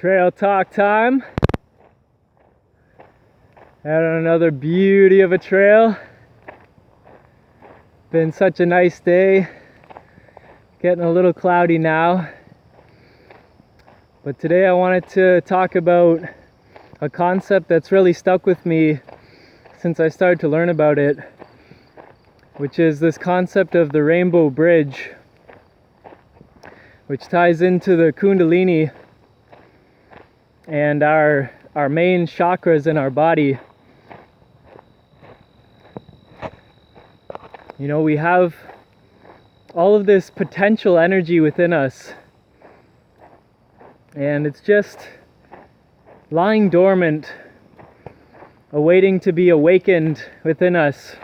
Trail talk time. Out on another beauty of a trail. Been such a nice day. Getting a little cloudy now. But today I wanted to talk about a concept that's really stuck with me since I started to learn about it, which is this concept of the rainbow bridge, which ties into the Kundalini and our main chakras in our body. You know, we have all of this potential energy within us, and it's just lying dormant, awaiting to be awakened within us.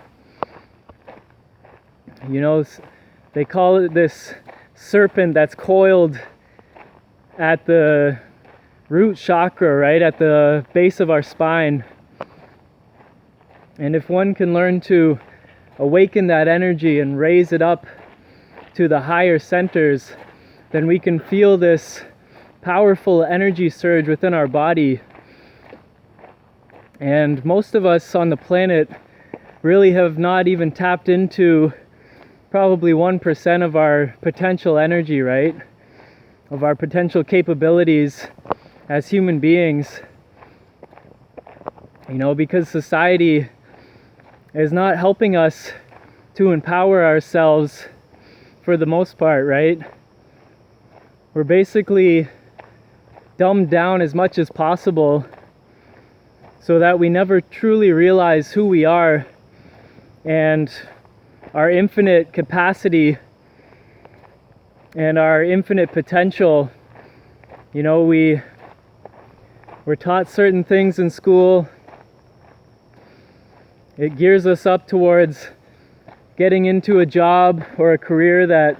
You know, they call it this serpent that's coiled at the root chakra, right at the base of our spine. And if one can learn to awaken that energy and raise it up to the higher centers, then we can feel this powerful energy surge within our body. And most of us on the planet really have not even tapped into probably 1% of our potential energy, right? Of our potential capabilities as human beings. You know, because society is not helping us to empower ourselves for the most part, right? We're basically dumbed down as much as possible so that we never truly realize who we are and our infinite capacity and our infinite potential. You know, we're taught certain things in school. It gears us up towards getting into a job or a career that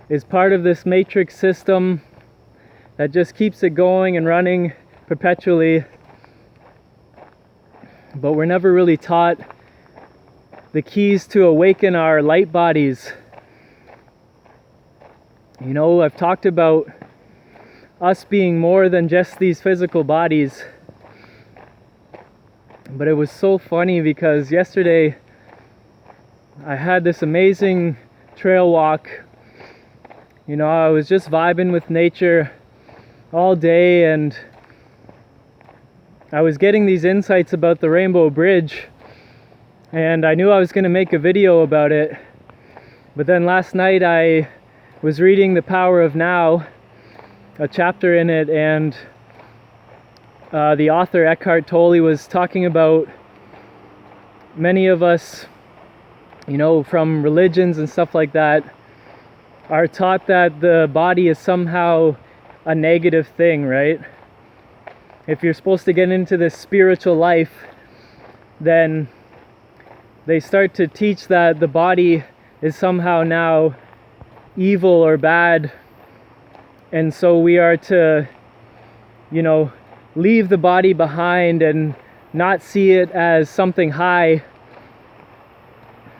is part of this matrix system that just keeps it going and running perpetually. But we're never really taught the keys to awaken our light bodies. You know, I've talked about us being more than just these physical bodies. But it was so funny because yesterday I had this amazing trail walk. You know, I was just vibing with nature all day, and I was getting these insights about the rainbow bridge, and I knew I was going to make a video about it. But then last night I was reading The Power of Now, a chapter in it, and the author Eckhart Tolle was talking about many of us, you know, from religions and stuff like that, are taught that the body is somehow a negative thing, right? If you're supposed to get into this spiritual life, then they start to teach that the body is somehow now evil or bad, and so we are to, you know, leave the body behind and not see it as something high.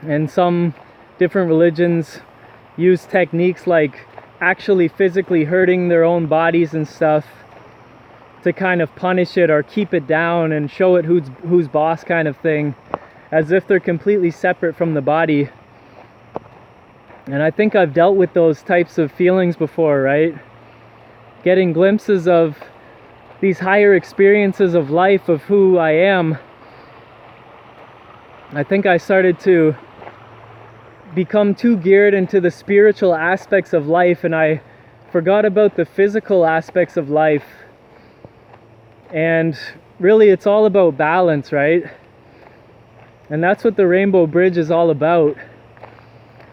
And some different religions use techniques like actually physically hurting their own bodies and stuff to kind of punish it or keep it down and show it who's boss kind of thing, as if they're completely separate from the body. And I think I've dealt with those types of feelings before, right? Getting glimpses of these higher experiences of life, of who I am. I think I started to become too geared into the spiritual aspects of life, and I forgot about the physical aspects of life. And really, it's all about balance, right? And that's what the rainbow bridge is all about.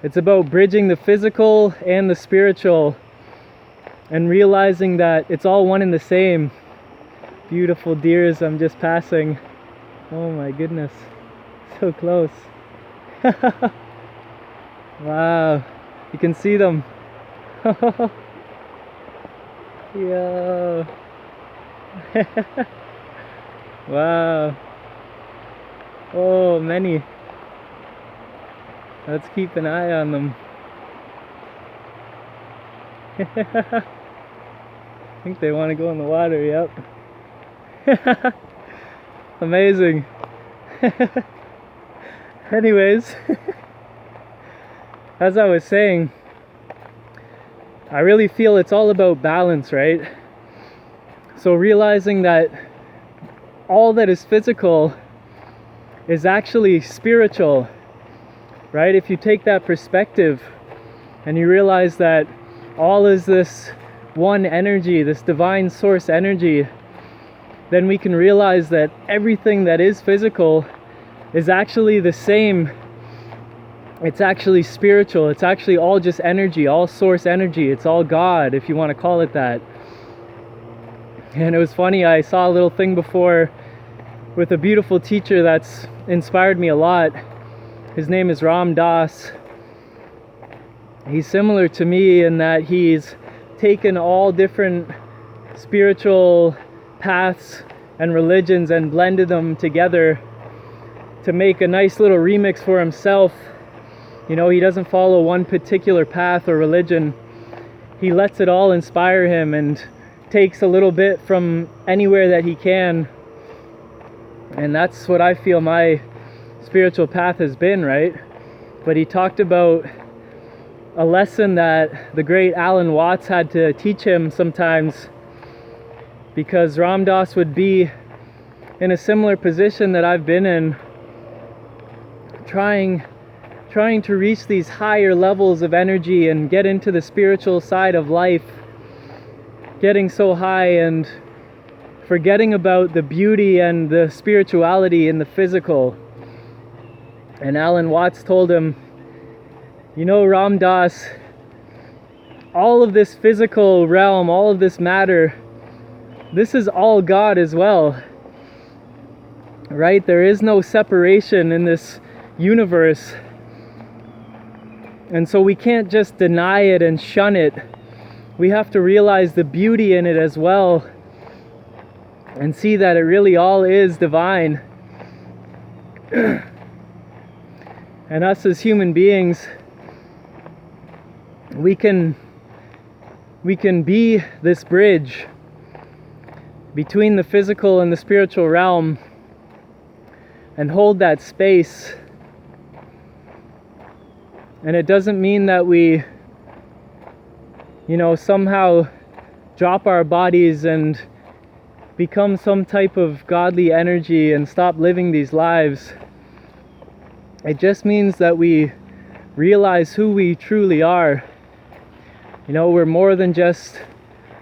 It's about bridging the physical and the spiritual and realizing that it's all one and the same. Beautiful deers I'm just passing. Oh my goodness, so close. Wow, you can see them. Yo. Wow. Oh, many. Let's keep an eye on them. think they want to go in the water, yep. Amazing. Anyways, as I was saying, I really feel it's all about balance, right? So realizing that all that is physical is actually spiritual, right? If you take that perspective and you realize that all is this one energy, this divine source energy, then we can realize that everything that is physical is actually the same. It's actually spiritual. It's actually all just energy, all source energy. It's all God, if you want to call it that. And it was funny, I saw a little thing before with a beautiful teacher that's inspired me a lot. His name is Ram Dass. He's similar to me in that he's taken all different spiritual paths and religions and blended them together to make a nice little remix for himself. You know, he doesn't follow one particular path or religion. He lets it all inspire him and takes a little bit from anywhere that he can. And that's what I feel my spiritual path has been, right? But he talked about a lesson that the great Alan Watts had to teach him sometimes, because Ram Dass would be in a similar position that I've been in, trying to reach these higher levels of energy and get into the spiritual side of life, getting so high and forgetting about the beauty and the spirituality in the physical. And Alan Watts told him, you know, Ram Dass, all of this physical realm, all of this matter, this is all God as well, right? There is no separation in this universe. And so we can't just deny it and shun it. We have to realize the beauty in it as well and see that it really all is divine. And us as human beings, we can be this bridge between the physical and the spiritual realm and hold that space. And it doesn't mean that we, you know, somehow drop our bodies and become some type of godly energy and stop living these lives. It just means that we realize who we truly are. You know, we're more than just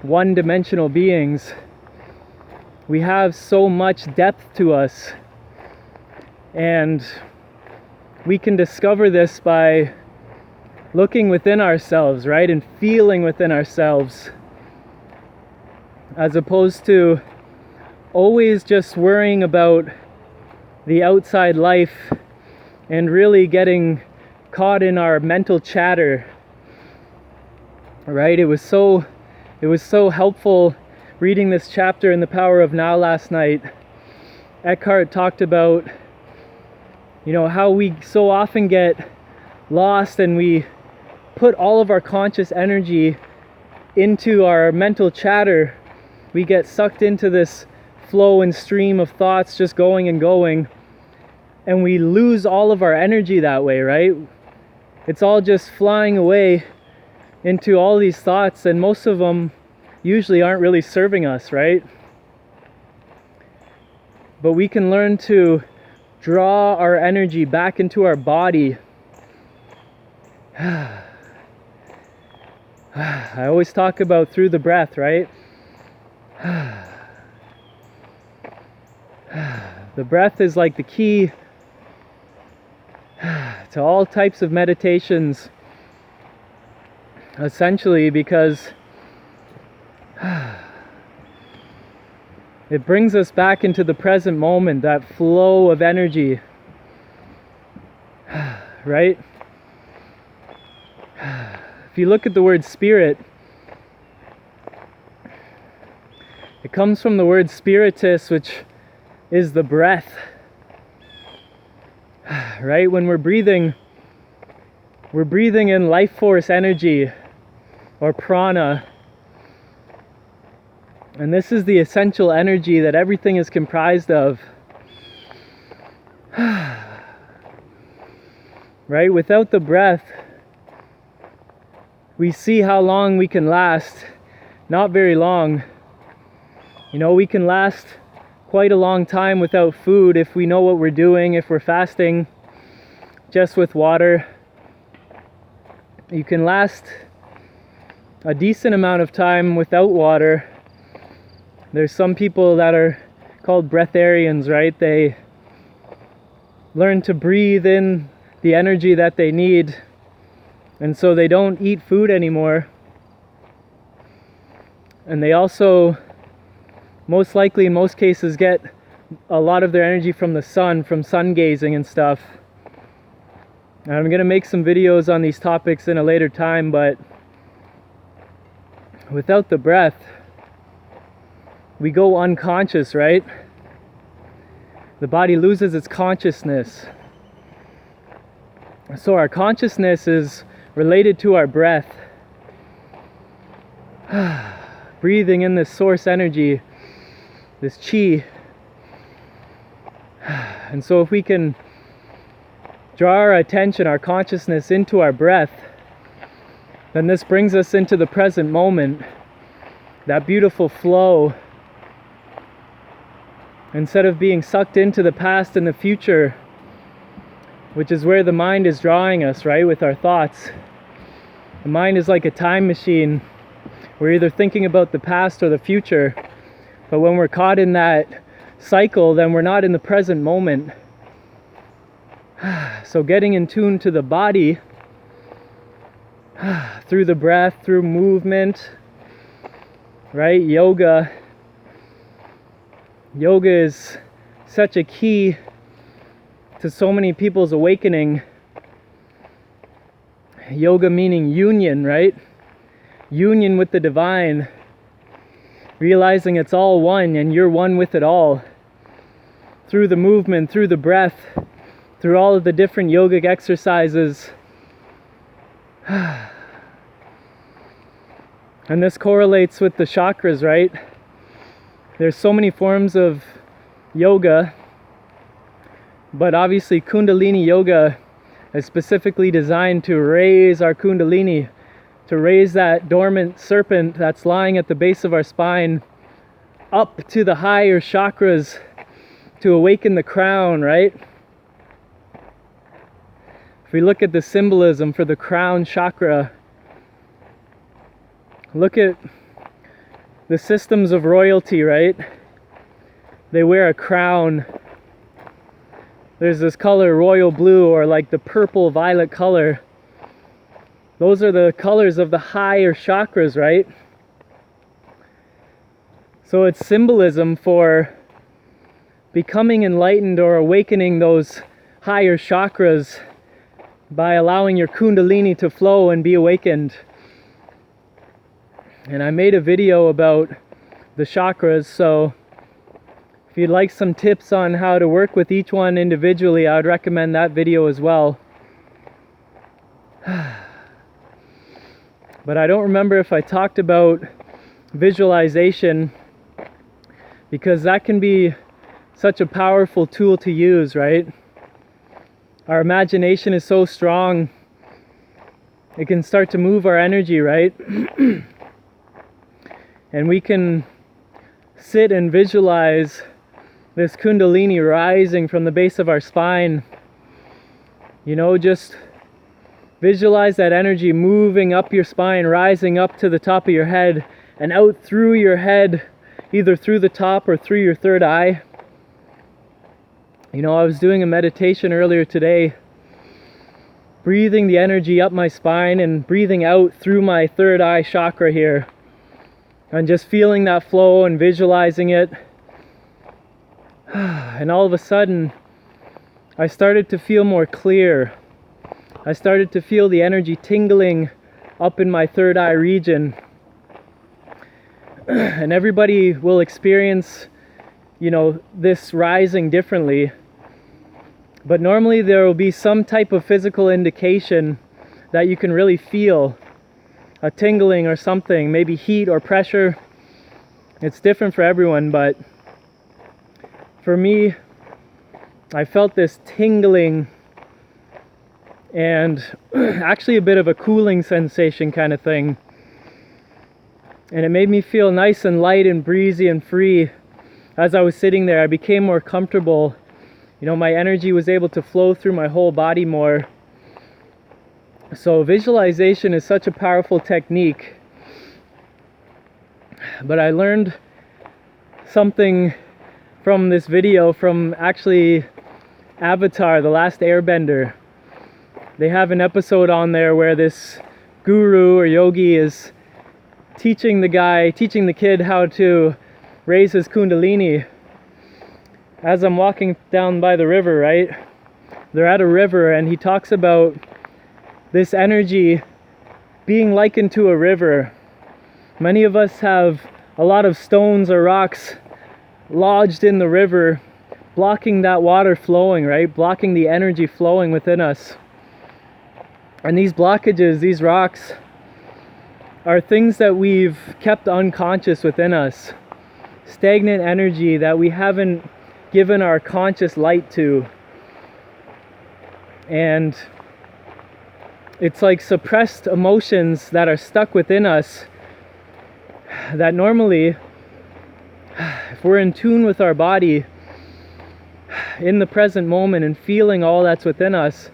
one-dimensional beings. We have so much depth to us. And we can discover this by looking within ourselves, right? And feeling within ourselves, as opposed to always just worrying about the outside life and really getting caught in our mental chatter, right? It was so helpful reading this chapter in The Power of Now last night. Eckhart talked about, you know, how we so often get lost and we put all of our conscious energy into our mental chatter. We get sucked into this flow and stream of thoughts just going and going, and we lose all of our energy that way, right? It's all just flying away into all these thoughts, and most of them usually aren't really serving us, right? But we can learn to draw our energy back into our body. I always talk about through the breath, right? The breath is like the key to all types of meditations, essentially, because it brings us back into the present moment, that flow of energy, right? If you look at the word spirit, it comes from the word spiritus, which is the breath, right? When we're breathing in life force energy or prana, And this is the essential energy that everything is comprised of. Right? Without the breath, we see how long we can last. Not very long. You know, we can last quite a long time without food if we know what we're doing, if we're fasting just with water. You can last a decent amount of time without water. There's some people that are called breatharians, right? They learn to breathe in the energy that they need, and so they don't eat food anymore. And they also, most likely in most cases, get a lot of their energy from the sun, from sun gazing and stuff. And I'm gonna make some videos on these topics in a later time, but without the breath, we go unconscious, right? The body loses its consciousness. So our consciousness is related to our breath. Breathing in this source energy, this chi. And so if we can draw our attention, our consciousness into our breath, then this brings us into the present moment, that beautiful flow. Instead of being sucked into the past and the future, which is where the mind is drawing us, right, with our thoughts. The mind is like a time machine. We're either thinking about the past or the future, but when we're caught in that cycle, then we're not in the present moment. So getting in tune to the body, through the breath, through movement, right? Yoga is such a key to so many people's awakening. Yoga meaning union, right? Union with the divine. Realizing it's all one and you're one with it all. Through the movement, through the breath, through all of the different yogic exercises. And this correlates with the chakras, right? There's so many forms of yoga, but obviously Kundalini yoga is specifically designed to raise our Kundalini, to raise that dormant serpent that's lying at the base of our spine up to the higher chakras, to awaken the crown, right? If we look at the symbolism for the crown chakra, look at the systems of royalty, right? They wear a crown. There's this color, royal blue, or like the purple violet color. Those are the colors of the higher chakras, right? So it's symbolism for becoming enlightened or awakening those higher chakras by allowing your Kundalini to flow and be awakened. And I made a video about the chakras, so if you'd like some tips on how to work with each one individually, I would recommend that video as well. But I don't remember if I talked about visualization, because that can be such a powerful tool to use, right? Our imagination is so strong, it can start to move our energy, right? And we can sit and visualize this Kundalini rising from the base of our spine. You know, just visualize that energy moving up your spine, rising up to the top of your head and out through your head, either through the top or through your third eye. You know, I was doing a meditation earlier today, breathing the energy up my spine and breathing out through my third eye chakra here. And just feeling that flow and visualizing it. And all of a sudden, I started to feel more clear. I started to feel the energy tingling up in my third eye region. And everybody will experience, you know, this rising differently. But normally there will be some type of physical indication that you can really feel. A tingling or something, maybe heat or pressure. It's different for everyone, but for me, I felt this tingling and actually a bit of a cooling sensation kind of thing. And it made me feel nice and light and breezy and free. As I was sitting there, I became more comfortable. You know, my energy was able to flow through my whole body more. So visualization is such a powerful technique. But I learned something from this video from actually Avatar, The Last Airbender. They have an episode on there where this guru or yogi is teaching the kid how to raise his Kundalini. As I'm walking down by the river, right? They're at a river and he talks about this energy being likened to a river. Many of us have a lot of stones or rocks lodged in the river, blocking that water flowing, right? Blocking the energy flowing within us. And these blockages, these rocks, are things that we've kept unconscious within us. Stagnant energy that we haven't given our conscious light to. And it's like suppressed emotions that are stuck within us that normally, if we're in tune with our body, in the present moment and feeling all that's within us,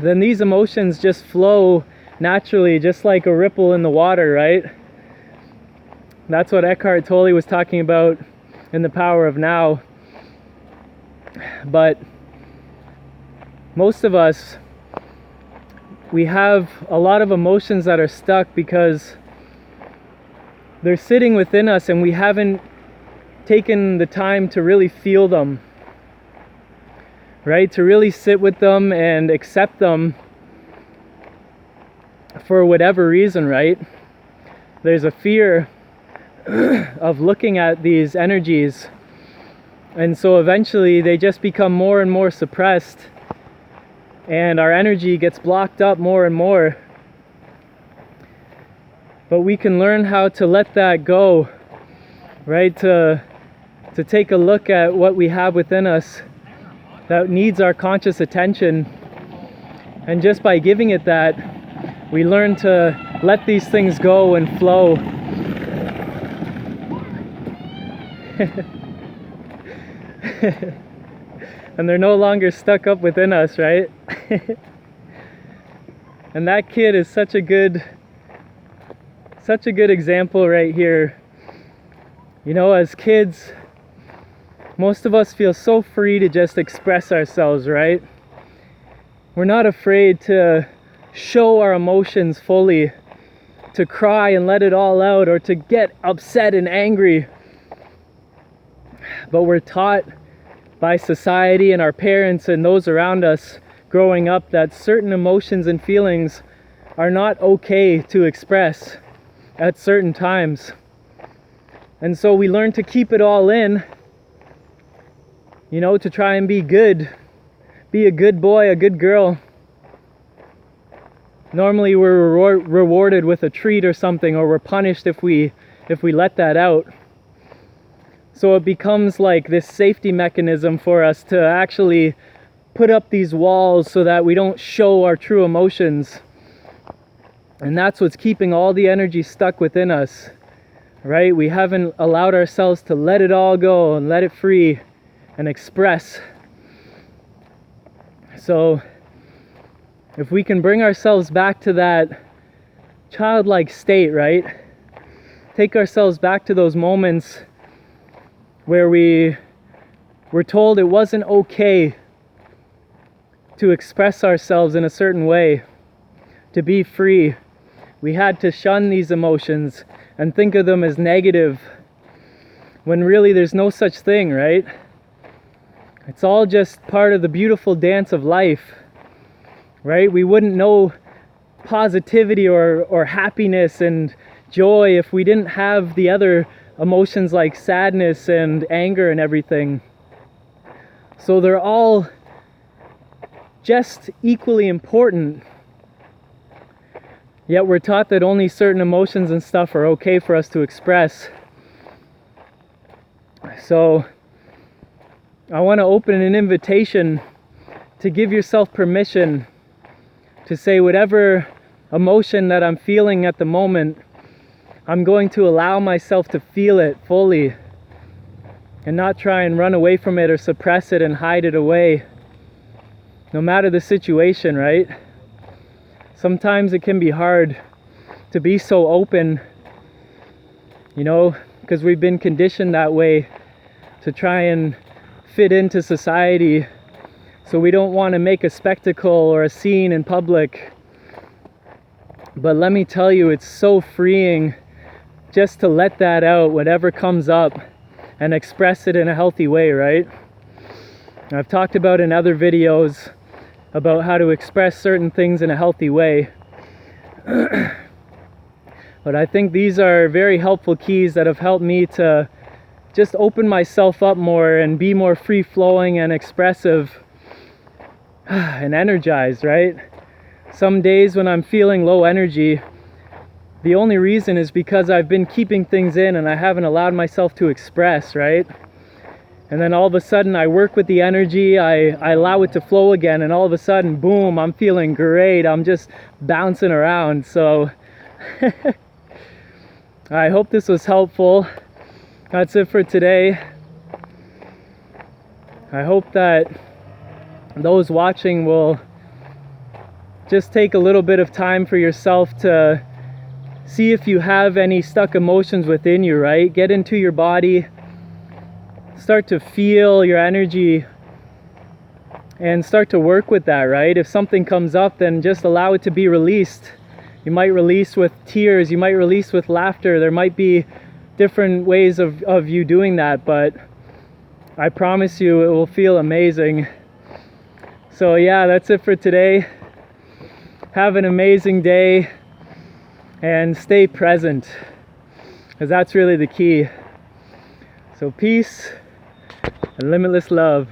then these emotions just flow naturally, just like a ripple in the water, right? That's what Eckhart Tolle was talking about in The Power of Now. But most of us, we have a lot of emotions that are stuck because they're sitting within us and we haven't taken the time to really feel them, right? To really sit with them and accept them for whatever reason, right? There's a fear of looking at these energies, and so eventually they just become more and more suppressed and our energy gets blocked up more and more. But we can learn how to let that go, right? To take a look at what we have within us that needs our conscious attention, and just by giving it that, we learn to let these things go and flow. And they're no longer stuck up within us, right? And that kid is such a good example right here. You know, as kids, most of us feel so free to just express ourselves, right? We're not afraid to show our emotions fully, to cry and let it all out, or to get upset and angry. But we're taught by society and our parents and those around us growing up that certain emotions and feelings are not okay to express at certain times. And so we learn to keep it all in, you know, to try and be good, be a good boy, a good girl. Normally we're rewarded with a treat or something, or we're punished if we let that out. So it becomes like this safety mechanism for us to actually put up these walls so that we don't show our true emotions. And that's what's keeping all the energy stuck within us, right? We haven't allowed ourselves to let it all go and let it free and express. So if we can bring ourselves back to that childlike state, right? Take ourselves back to those moments where we were told it wasn't okay to express ourselves in a certain way, to be free. We had to shun these emotions and think of them as negative, when really there's no such thing, right? It's all just part of the beautiful dance of life, right? We wouldn't know positivity or happiness and joy if we didn't have the other emotions like sadness and anger and everything. So they're all just equally important. Yet we're taught that only certain emotions and stuff are okay for us to express. So I want to open an invitation to give yourself permission to say whatever emotion that I'm feeling at the moment, I'm going to allow myself to feel it fully and not try and run away from it or suppress it and hide it away, no matter the situation, right? Sometimes it can be hard to be so open, you know, because we've been conditioned that way to try and fit into society. So we don't want to make a spectacle or a scene in public. But let me tell you, it's so freeing just to let that out, whatever comes up, and express it in a healthy way, right? I've talked about in other videos about how to express certain things in a healthy way. But I think these are very helpful keys that have helped me to just open myself up more and be more free-flowing and expressive and energized, right? Some days when I'm feeling low energy, the only reason is because I've been keeping things in and I haven't allowed myself to express, right? And then all of a sudden I work with the energy, I allow it to flow again, and all of a sudden, boom, I'm feeling great. I'm just bouncing around. So I hope this was helpful. That's it for today. I hope that those watching will just take a little bit of time for yourself to see if you have any stuck emotions within you, right? Get into your body, start to feel your energy, and start to work with that, right? If something comes up, then just allow it to be released. You might release with tears, you might release with laughter. There might be different ways of you doing that, but I promise you it will feel amazing. So yeah, that's it for today. Have an amazing day and stay present, because that's really the key. So peace and limitless love.